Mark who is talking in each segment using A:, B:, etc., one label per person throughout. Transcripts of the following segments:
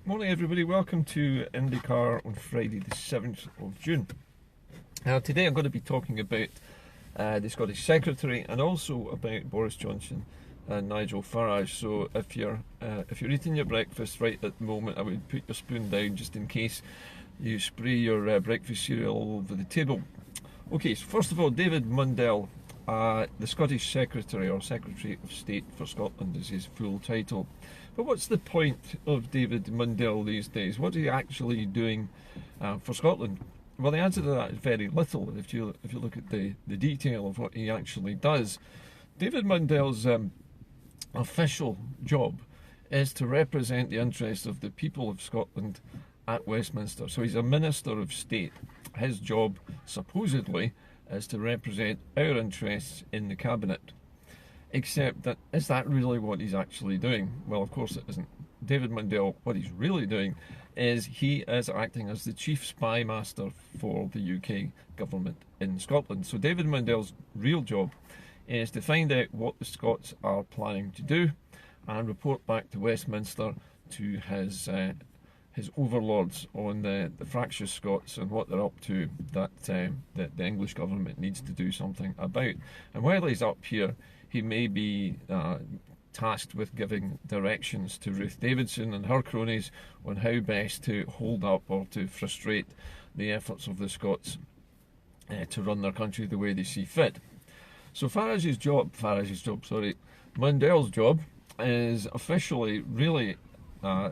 A: Morning everybody, welcome to IndyCar on Friday the 7th of June. Now today I'm going to be talking about the Scottish Secretary and also about Boris Johnson and Nigel Farage. So if you're eating your breakfast right at the moment, I would put your spoon down just in case you spray your breakfast cereal all over the table. Okay, so first of all, David Mundell, the Scottish Secretary, or Secretary of State for Scotland is his full title. But what's the point of David Mundell these days? What is he actually doing for Scotland? Well, the answer to that is very little if you look at the detail of what he actually does. David Mundell's official job is to represent the interests of the people of Scotland at Westminster. So he's a Minister of State. His job, supposedly, is to represent our interests in the Cabinet. Except that, is that really what he's actually doing? Well, of course it isn't. David Mundell, what he's really doing is he is acting as the chief spy master for the UK government in Scotland. So David Mundell's real job is to find out what the Scots are planning to do and report back to Westminster to his overlords on the fractious Scots and what they're up to that the English government needs to do something about. And while he's up here, he may be tasked with giving directions to Ruth Davidson and her cronies on how best to hold up or to frustrate the efforts of the Scots to run their country the way they see fit. So Mundell's job is officially really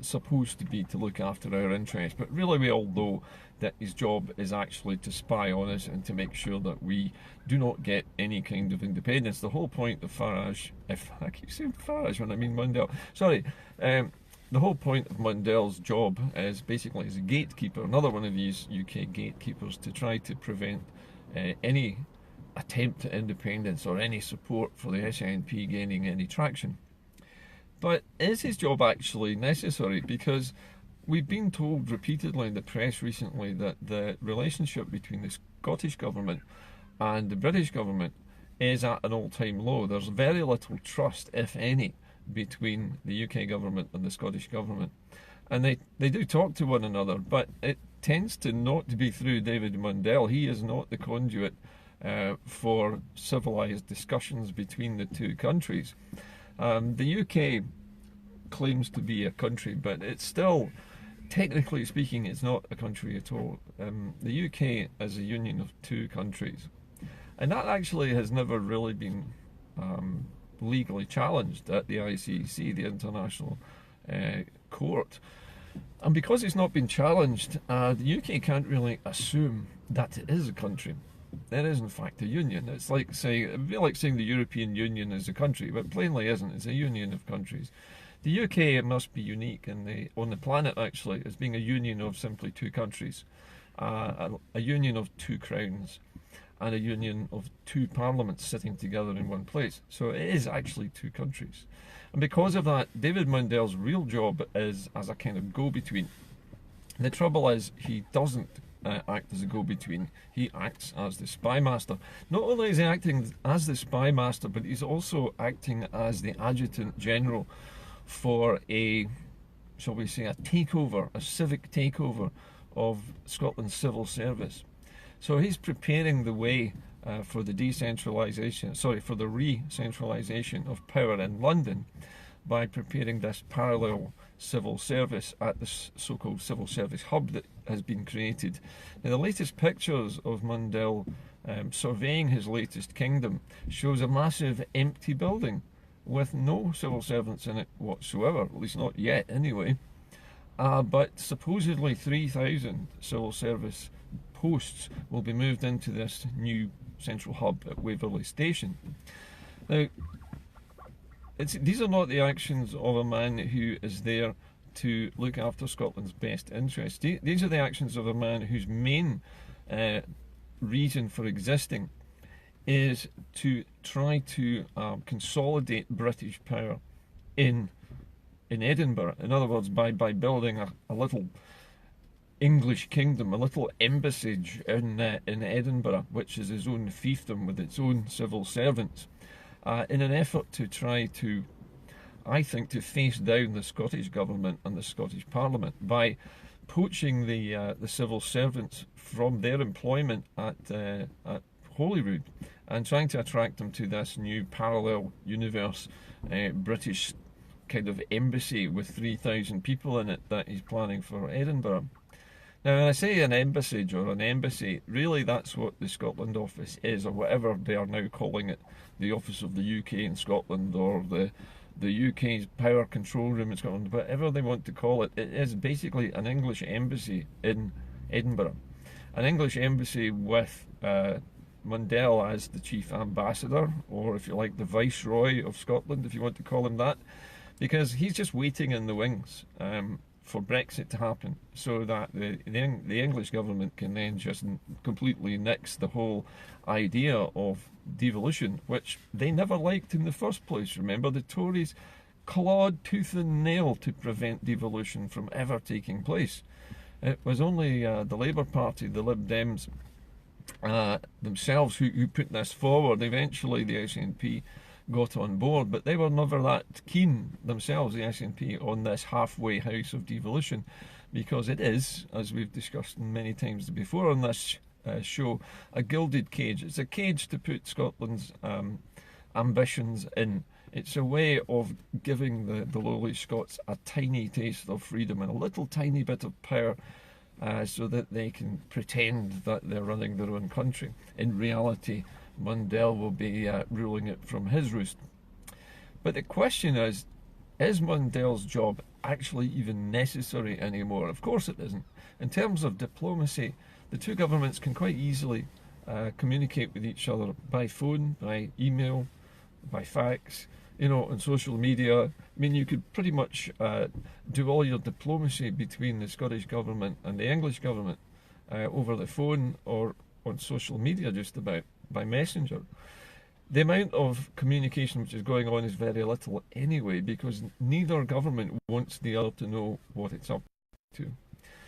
A: supposed to be to look after our interests, but really we all know that his job is actually to spy on us and to make sure that we do not get any kind of independence. The whole point of Farage, if I keep saying Farage when I mean Mundell, sorry, the whole point of Mundell's job is basically as a gatekeeper, another one of these UK gatekeepers, to try to prevent any attempt at independence or any support for the SNP gaining any traction. But is his job actually necessary? Because we've been told repeatedly in the press recently that the relationship between the Scottish government and the British government is at an all-time low. There's very little trust, if any, between the UK government and the Scottish government. And they do talk to one another, but it tends to not to be through David Mundell. He is not the conduit for civilised discussions between the two countries. The UK claims to be a country, but it's still, technically speaking, it's not a country at all. The UK is a union of two countries, and that actually has never really been legally challenged at the ICC, the International Court. And because it's not been challenged, the UK can't really assume that it is a country. It is in fact a union. It's like saying, the European Union is a country, but plainly isn't. It's a union of countries. The UK must be unique on the planet actually as being a union of simply two countries, a union of two crowns, and a union of two parliaments sitting together in one place. So it is actually two countries. And because of that, David Mundell's real job is as a kind of go-between. The trouble is he doesn't act as a go-between. He acts as the spy master. Not only is he acting as the spy master, but he's also acting as the adjutant general for a, shall we say, a takeover, a civic takeover of Scotland's civil service. So he's preparing the way for the re-centralisation of power in London by preparing this parallel civil service at this so-called civil service hub that has been created. Now, the latest pictures of Mundell surveying his latest kingdom shows a massive empty building with no civil servants in it whatsoever, at least not yet anyway. But supposedly 3,000 civil service posts will be moved into this new central hub at Waverley Station. Now, these are not the actions of a man who is there to look after Scotland's best interests. These are the actions of a man whose main reason for existing is to try to consolidate British power in Edinburgh. In other words, by building a little English kingdom, a little embassage in Edinburgh, which is his own fiefdom with its own civil servants, in an effort to try to I think, to face down the Scottish Government and the Scottish Parliament by poaching the civil servants from their employment at Holyrood and trying to attract them to this new parallel universe British kind of embassy with 3,000 people in it that he's planning for Edinburgh. Now, when I say an embassage or an embassy, really that's what the Scotland office is, or whatever they are now calling it, the office of the UK in Scotland, or the UK's power control room in Scotland, whatever they want to call it. It is basically an English embassy in Edinburgh. An English embassy with Mundell as the chief ambassador, or if you like, the viceroy of Scotland, if you want to call him that, because he's just waiting in the wings for Brexit to happen, so that the English government can then just completely nix the whole idea of devolution, which they never liked in the first place. Remember, the Tories clawed tooth and nail to prevent devolution from ever taking place. It was only the Labour Party, the Lib Dems themselves, who put this forward. Eventually the SNP got on board, but they were never that keen themselves, the SNP, on this halfway house of devolution, because it is, as we've discussed many times before on this show, a gilded cage. It's a cage to put Scotland's ambitions in. It's a way of giving the lowly Scots a tiny taste of freedom and a little tiny bit of power, so that they can pretend that they're running their own country. In reality, Mundell will be ruling it from his roost. But the question is Mundell's job actually even necessary anymore? Of course it isn't. In terms of diplomacy, the two governments can quite easily communicate with each other by phone, by email, by fax, on social media. I mean, you could pretty much do all your diplomacy between the Scottish government and the English government over the phone or on social media, just about, by messenger. The amount of communication which is going on is very little anyway, because neither government wants the other to know what it's up to.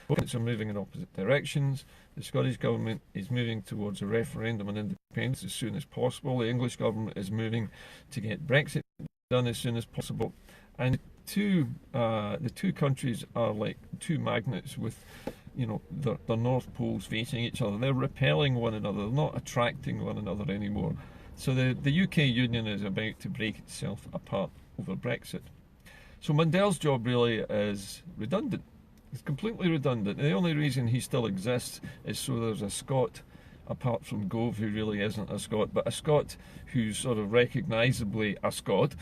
A: Both governments are moving in opposite directions. The Scottish government is moving towards a referendum on independence as soon as possible. The English government is moving to get Brexit done as soon as possible. And the two countries are like two magnets with their north poles facing each other. They're repelling one another, they're not attracting one another anymore. So the UK Union is about to break itself apart over Brexit. So Mundell's job really is redundant. It's completely redundant. The only reason he still exists is so there's a Scot, apart from Gove, who really isn't a Scot, but a Scot who's sort of recognisably a Scot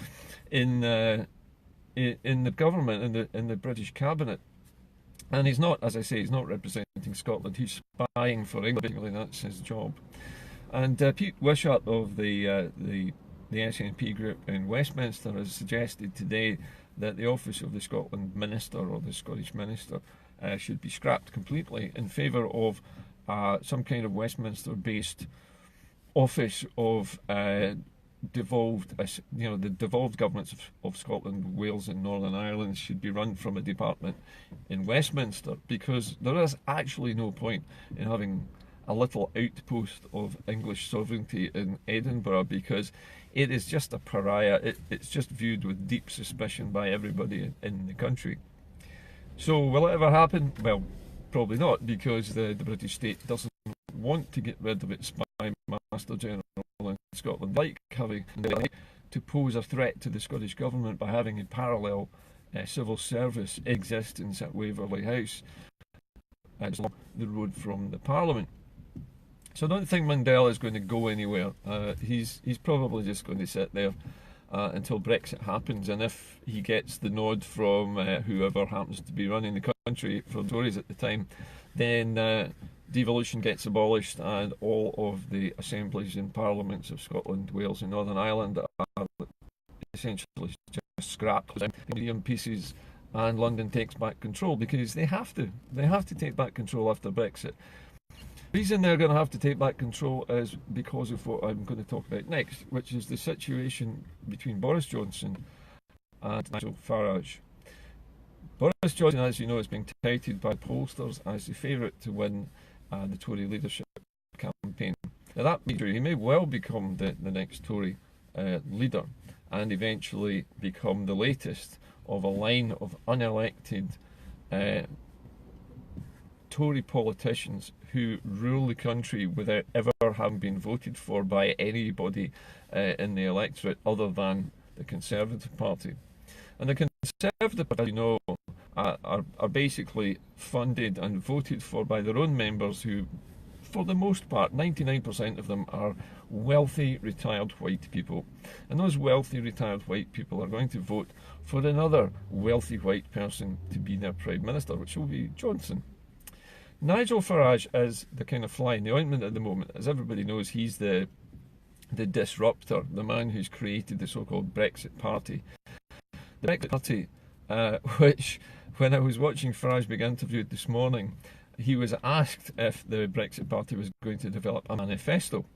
A: in the government, in the British cabinet. And he's not, as I say, he's not representing Scotland, he's spying for England. Basically, that's his job. And Pete Wishart of the SNP group in Westminster has suggested today that the office of the Scotland Minister, or the Scottish Minister, should be scrapped completely in favour of some kind of Westminster-based office of the devolved governments of Scotland, Wales and Northern Ireland should be run from a department in Westminster, because there is actually no point in having a little outpost of English sovereignty in Edinburgh, because it is just a pariah. It's just viewed with deep suspicion by everybody in the country. So will it ever happen? Well, probably not, because the British state doesn't want to get rid of its spy master general in Scotland, like having to pose a threat to the Scottish government by having a parallel civil service existence at Waverley House, along the road from the Parliament. So I don't think Mundell is going to go anywhere. He's probably just going to sit there until Brexit happens, and if he gets the nod from whoever happens to be running the country for the Tories at the time, then devolution gets abolished and all of the assemblies and parliaments of Scotland, Wales and Northern Ireland are essentially just scrapped in pieces, and London takes back control, because they have to take back control after Brexit. The reason they're going to have to take back control is because of what I'm going to talk about next, which is the situation between Boris Johnson and Nigel Farage. Boris Johnson, as you know, is being touted by pollsters as the favourite to win the Tory leadership campaign. Now that may be true. He may well become the next Tory leader. and eventually become the latest of a line of unelected Tory politicians who rule the country without ever having been voted for by anybody in the electorate other than the Conservative Party. And the Conservative Party, you know, are basically funded and voted for by their own members who, for the most part, 99% of them are wealthy retired white people. And those wealthy retired white people are going to vote for another wealthy white person to be their Prime Minister, which will be Johnson. Nigel Farage is the kind of fly in the ointment at the moment. As everybody knows, he's the disruptor, the man who's created the so-called Brexit Party. The Brexit Party, which, when I was watching Farage being interviewed this morning, he was asked if the Brexit Party was going to develop a manifesto.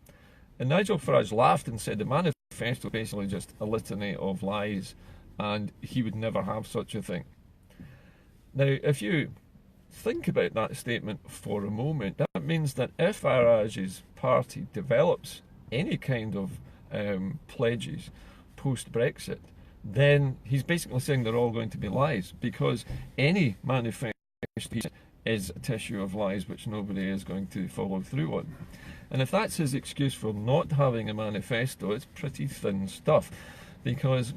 A: And Nigel Farage laughed and said the manifesto is basically just a litany of lies, and he would never have such a thing. Now, if you think about that statement for a moment, that means that if Farage's party develops any kind of pledges post-Brexit, then he's basically saying they're all going to be lies, because any manifesto is a tissue of lies which nobody is going to follow through on. And if that's his excuse for not having a manifesto, it's pretty thin stuff, because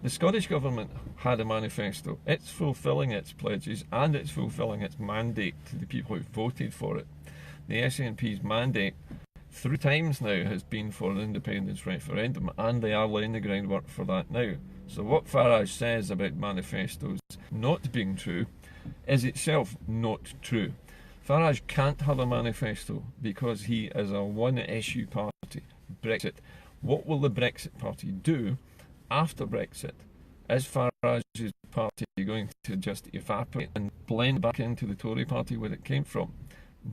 A: the Scottish Government had a manifesto. It's fulfilling its pledges and it's fulfilling its mandate to the people who voted for it. The SNP's mandate 3 times now has been for an independence referendum, and they are laying the groundwork for that now. So what Farage says about manifestos not being true is itself not true. Farage can't have a manifesto because he is a one-issue party, Brexit. What will the Brexit Party do after Brexit? Is Farage's party going to just evaporate and blend back into the Tory party where it came from?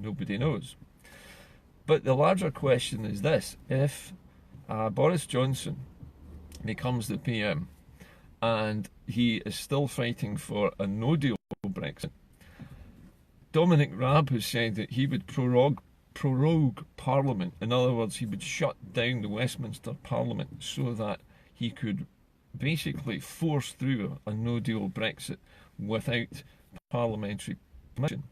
A: Nobody knows. But the larger question is this: if Boris Johnson becomes the PM and he is still fighting for a no-deal Brexit, Dominic Raab has said that he would prorogue Parliament. In other words, he would shut down the Westminster Parliament so that he could basically force through a no-deal Brexit without parliamentary permission.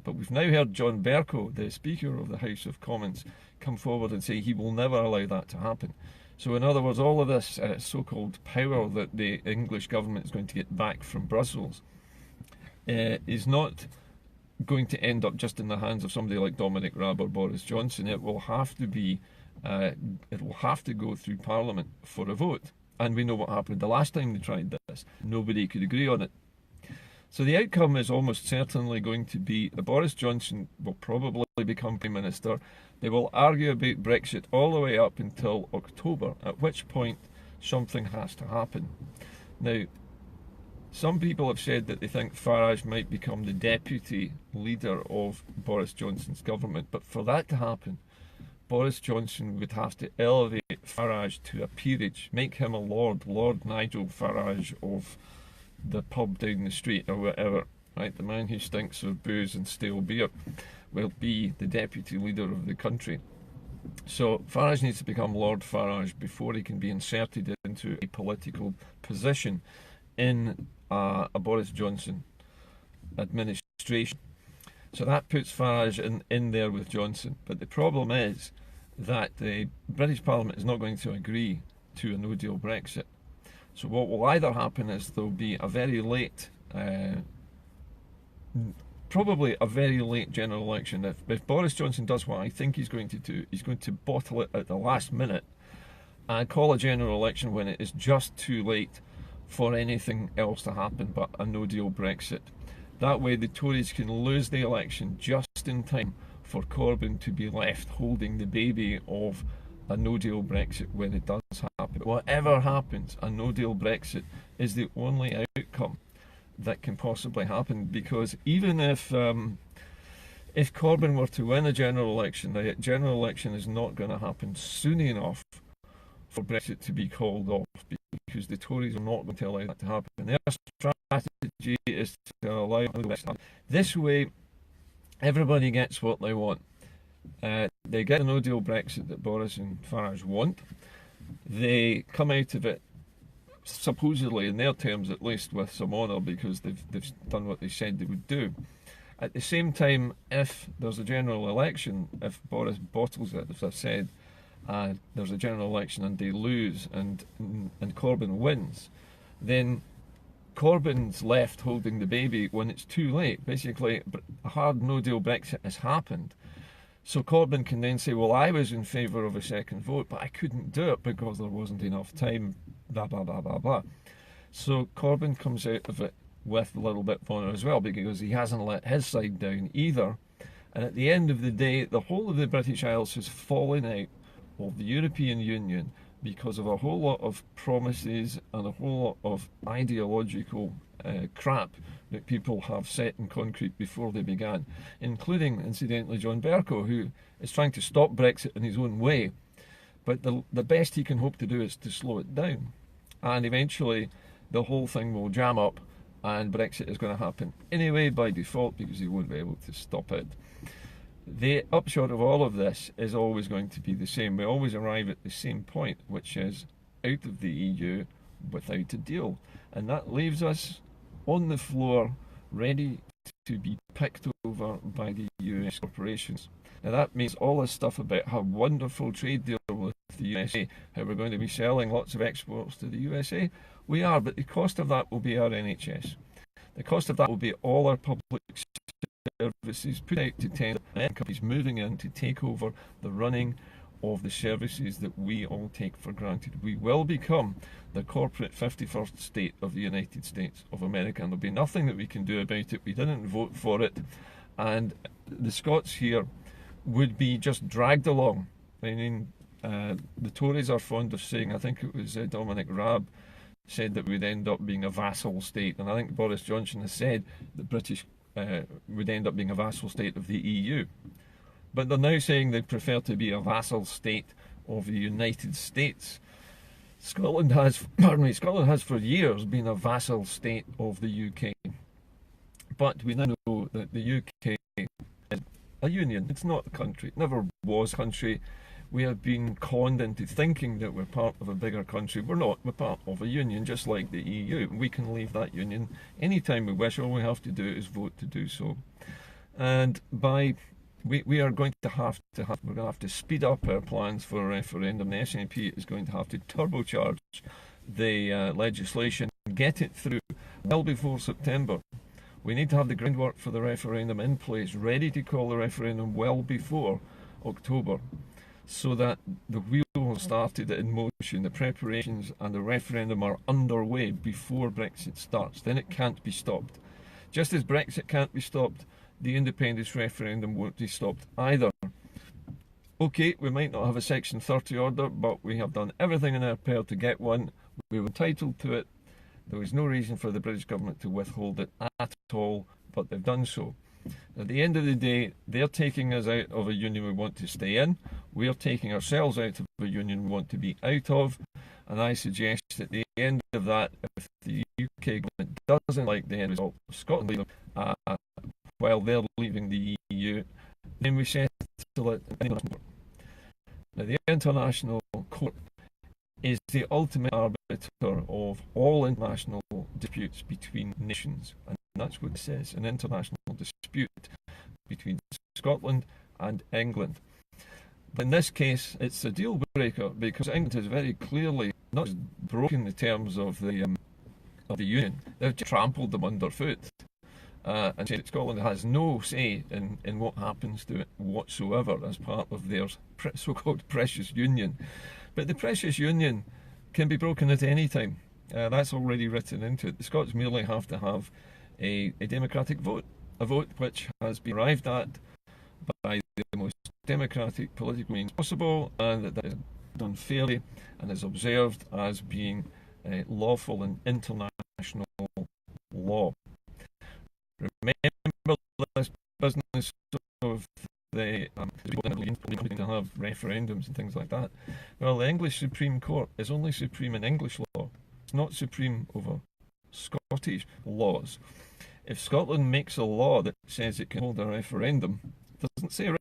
A: But we've now heard John Bercow, the Speaker of the House of Commons, come forward and say he will never allow that to happen. So in other words, all of this so-called power that the English government is going to get back from Brussels is not going to end up just in the hands of somebody like Dominic Raab or Boris Johnson. It will have to be, it will have to go through Parliament for a vote. And we know what happened the last time they tried this. Nobody could agree on it. So the outcome is almost certainly going to be that Boris Johnson will probably become Prime Minister. They will argue about Brexit all the way up until October, at which point something has to happen. Now, some people have said that they think Farage might become the deputy leader of Boris Johnson's government, but for that to happen, Boris Johnson would have to elevate Farage to a peerage, make him a Lord Nigel Farage of the pub down the street or whatever, right? The man who stinks of booze and stale beer will be the deputy leader of the country. So Farage needs to become Lord Farage before he can be inserted into a political position in a Boris Johnson administration. So that puts Farage in there with Johnson. But the problem is that the British Parliament is not going to agree to a no-deal Brexit. So what will either happen is there'll be a very late, probably a very late general election. If Boris Johnson does what I think he's going to do, he's going to bottle it at the last minute and call a general election when it is just too late for anything else to happen but a no-deal Brexit. That way the Tories can lose the election just in time for Corbyn to be left holding the baby of a no-deal Brexit when it does happen. Whatever happens, a no-deal Brexit is the only outcome that can possibly happen, because even if Corbyn were to win a general election, the general election is not going to happen soon enough for Brexit to be called off, because the Tories are not going to allow that to happen. Their strategy is to allow Brexit to happen. This way, everybody gets what they want. They get a no-deal Brexit that Boris and Farage want. They come out of it supposedly, in their terms at least, with some honour, because they've done what they said they would do. At the same time, if there's a general election, if Boris bottles it, as I've said, there's a general election and they lose and Corbyn wins, then Corbyn's left holding the baby when it's too late. Basically, a hard no-deal Brexit has happened. So Corbyn can then say, well, I was in favour of a second vote, but I couldn't do it because there wasn't enough time, blah, blah, blah, blah, blah. So Corbyn comes out of it with a little bit of honour as well, because he hasn't let his side down either. And at the end of the day, the whole of the British Isles has fallen out of the European Union because of a whole lot of promises and a whole lot of ideological crap that people have set in concrete before they began, including, incidentally, John Bercow, who is trying to stop Brexit in his own way. But the best he can hope to do is to slow it down. And eventually the whole thing will jam up and Brexit is going to happen anyway by default, because he won't be able to stop it. The upshot of all of this is always going to be the same. We always arrive at the same point, which is out of the EU without a deal. And that leaves us on the floor, ready to be picked over by the US corporations. Now that means all this stuff about how wonderful trade deal with the USA, how we're going to be selling lots of exports to the USA. We are, but the cost of that will be our NHS. The cost of that will be all our public services put out to tender, and companies moving in to take over the running of the services that we all take for granted. We will become the corporate 51st state of the United States of America, and there'll be nothing that we can do about it. We didn't vote for it, and the Scots here would be just dragged along. I mean, the Tories are fond of saying, I think it was Dominic Raab said that we'd end up being a vassal state, and I think Boris Johnson has said that British would end up being a vassal state of the EU. But they're now saying they prefer to be a vassal state of the United States. Scotland has for years been a vassal state of the UK. But we now know that the UK is a union. It's not a country. It never was a country. We have been conned into thinking that we're part of a bigger country. We're not. We're part of a union, just like the EU. We can leave that union anytime we wish. All we have to do is vote to do so. And we are going to have to speed up our plans for a referendum. The SNP is going to have to turbocharge the legislation, get it through well before September. We need to have the groundwork for the referendum in place, ready to call the referendum well before October, so that the wheel has started in motion, the preparations and the referendum are underway before Brexit starts. Then it can't be stopped. Just as Brexit can't be stopped, the independence referendum won't be stopped either. Okay, we might not have a Section 30 order, but we have done everything in our power to get one. We were entitled to it. There was no reason for the British government to withhold it at all, but they've done so. At the end of the day, they're taking us out of a union we want to stay in. We're taking ourselves out of a union we want to be out of. And I suggest at the end of that, if the UK government doesn't like the end result of Scotland leaving, while they're leaving the EU, then we settle it in the international court. Now, the International Court is the ultimate arbiter of all international disputes between nations. And that's what it says, an international dispute between Scotland and England. But in this case, it's a deal breaker, because England has very clearly not just broken the terms of the union, they've just trampled them underfoot. And said that Scotland has no say in what happens to it whatsoever as part of their so-called precious union. But the precious union can be broken at any time. That's already written into it. The Scots merely have to have a democratic vote, a vote which has been arrived at by the most democratic political means possible, and that is done fairly and is observed as being lawful in international law. Remember this business of the people to have referendums and things like that. Well, the English Supreme Court is only supreme in English law. It's not supreme over Scottish laws. If Scotland makes a law that says it can hold a referendum, it doesn't say a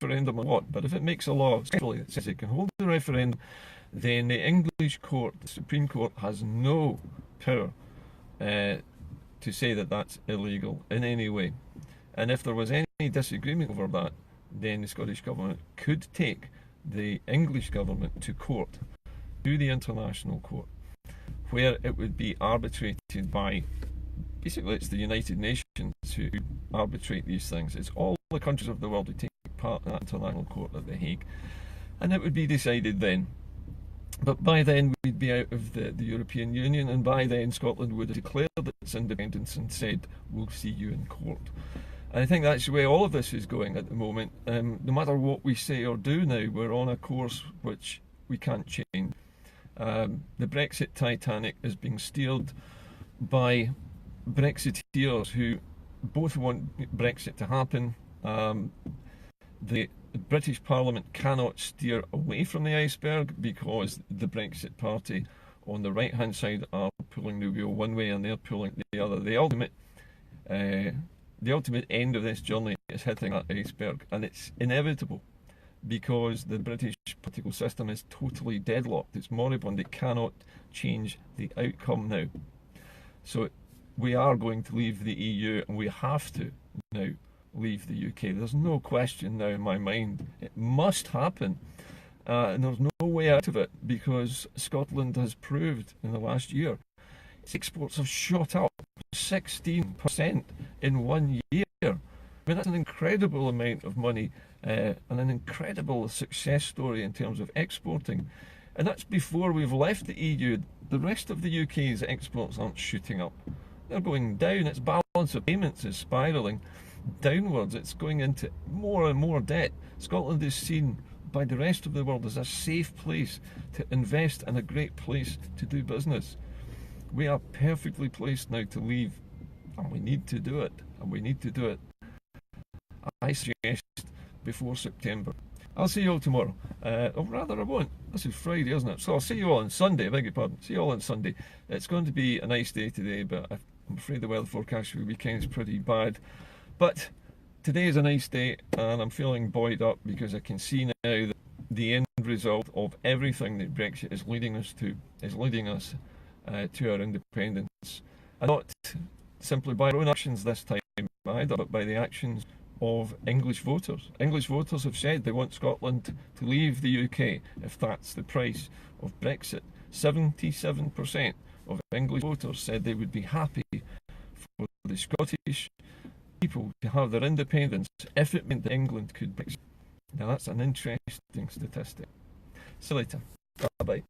A: referendum on what, but if it makes a law that says it can hold a referendum, then the English court, the Supreme Court, has no power to say that that's illegal in any way. And if there was any disagreement over that, then the Scottish Government could take the English Government to court, to the International Court, where it would be arbitrated by, basically it's the United Nations who arbitrate these things. It's all the countries of the world who take part in that International Court at The Hague. And it would be decided then. But by then we'd be out of the European Union, and by then Scotland would have declared its independence and said, we'll see you in court. And I think that's the way all of this is going at the moment. No matter what we say or do now, we're on a course which we can't change. The Brexit Titanic is being steered by Brexiteers who both want Brexit to happen. The British Parliament cannot steer away from the iceberg because the Brexit Party on the right hand side are pulling the wheel one way and they're pulling the other. The ultimate end of this journey is hitting that iceberg, and it's inevitable because the British political system is totally deadlocked. It's moribund. It cannot change the outcome now. So we are going to leave the EU, and we have to now leave the UK. There's no question now in my mind. It must happen. And there's no way out of it because Scotland has proved in the last year its exports have shot up 16% in 1 year. I mean, that's an incredible amount of money and an incredible success story in terms of exporting. And that's before we've left the EU. The rest of the UK's exports aren't shooting up. They're going down. Its balance of payments is spiralling downwards. It's going into more and more debt. Scotland is seen by the rest of the world as a safe place to invest and a great place to do business. We are perfectly placed now to leave, and we need to do it, and we need to do it, I suggest, before September. I'll see you all tomorrow. Or rather I won't. This is Friday, isn't it? So I'll see you all on Sunday, I beg your pardon. See you all on Sunday. It's going to be a nice day today, but I'm afraid the weather forecast for the weekend is pretty bad. But today is a nice day, and I'm feeling buoyed up because I can see now that the end result of everything that Brexit is leading us to is leading us to our independence. And not simply by our own actions this time either, but by the actions of English voters. English voters have said they want Scotland to leave the UK if that's the price of Brexit. 77% of English voters said they would be happy for the Scottish people to have their independence if it meant that England could Brexit. Now that's an interesting statistic. See you later. Bye bye.